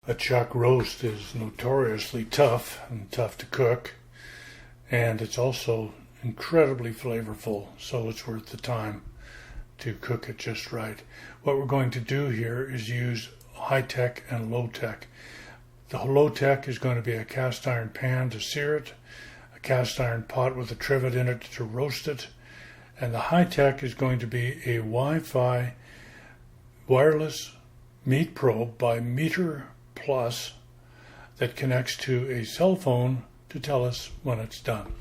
A chuck roast is notoriously tough and tough to cook, and it's also incredibly flavorful, so it's worth the time to cook it just right. What we're going to do here is use high-tech and low-tech. The low-tech is going to be a cast iron pan to sear it, a cast iron pot with a trivet in it to roast it, and the high-tech is going to be a Wi-Fi wireless meat probe by MEATER Plus that connects to a cell phone to tell us when it's done.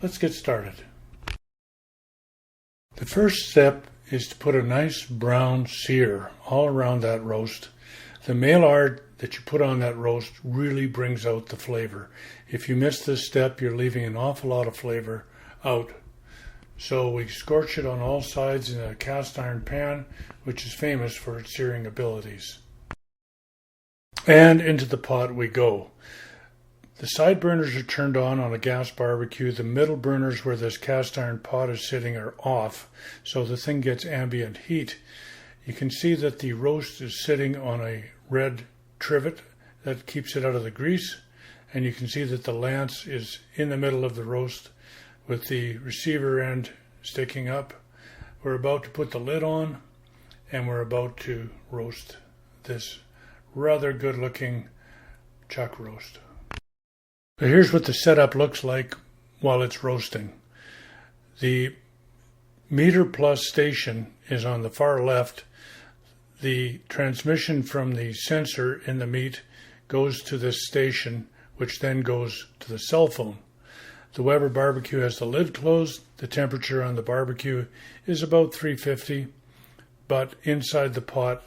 Let's get started. The first step is to put a nice brown sear all around that roast. The Maillard that you put on that roast really brings out the flavor. If you miss this step, you're leaving an awful lot of flavor out. So we scorch it on all sides in a cast iron pan, which is famous for its searing abilities. And into the pot we go. The side burners are turned on a gas barbecue. The middle burners where this cast iron pot is sitting are off, so the thing gets ambient heat. You can see that the roast is sitting on a red trivet that keeps it out of the grease, and you can see that the lance is in the middle of the roast with the receiver end sticking up. We're about to put the lid on, and we're about to roast this rather good looking chuck roast. So here's what the setup looks like while it's roasting. The MEATER Plus station is on the far left. The transmission from the sensor in the meat goes to this station, which then goes to the cell phone. The Weber barbecue has the lid closed. The temperature on the barbecue is about 350, but inside the pot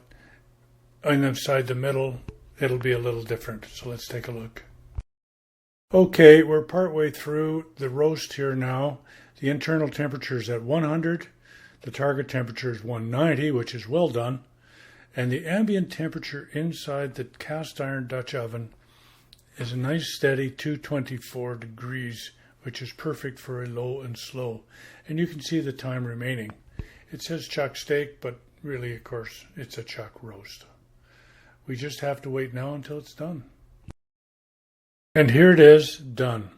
and inside the middle, it'll be a little different. So let's take a look. Okay, we're partway through the roast here now. The internal temperature is at 100. The target temperature is 190, which is well done. And the ambient temperature inside the cast iron Dutch oven is a nice steady 224 degrees, which is perfect for a low and slow. And you can see the time remaining. It says chuck steak, but really, of course, it's a chuck roast. We just have to wait now until it's done. And here it is, done.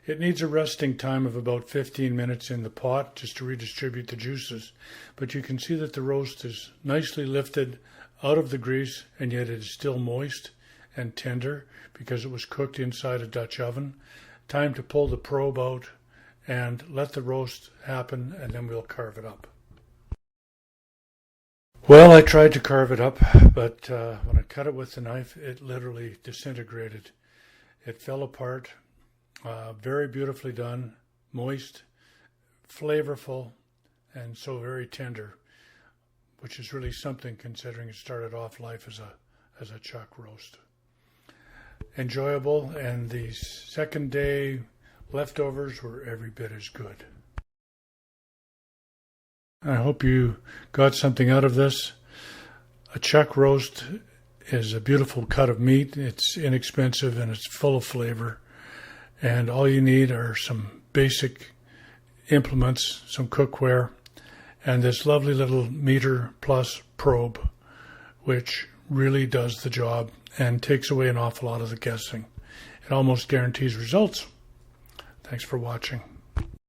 It needs a resting time of about 15 minutes in the pot just to redistribute the juices. But you can see that the roast is nicely lifted out of the grease, and yet it is still moist and tender because it was cooked inside a Dutch oven. Time to pull the probe out and let the roast happen, and then we'll carve it up. Well, I tried to carve it up, but when I cut it with the knife, it literally disintegrated. It fell apart. Very beautifully done, moist, flavorful, and so very tender, which is really something considering it started off life as a chuck roast. Enjoyable, and the second day leftovers were every bit as good. I hope you got something out of this. A chuck roast is a beautiful cut of meat. It's inexpensive and it's full of flavor. And all you need are some basic implements, some cookware, and this lovely little MEATER Plus probe, which really does the job and takes away an awful lot of the guessing. It almost guarantees results. Thanks for watching.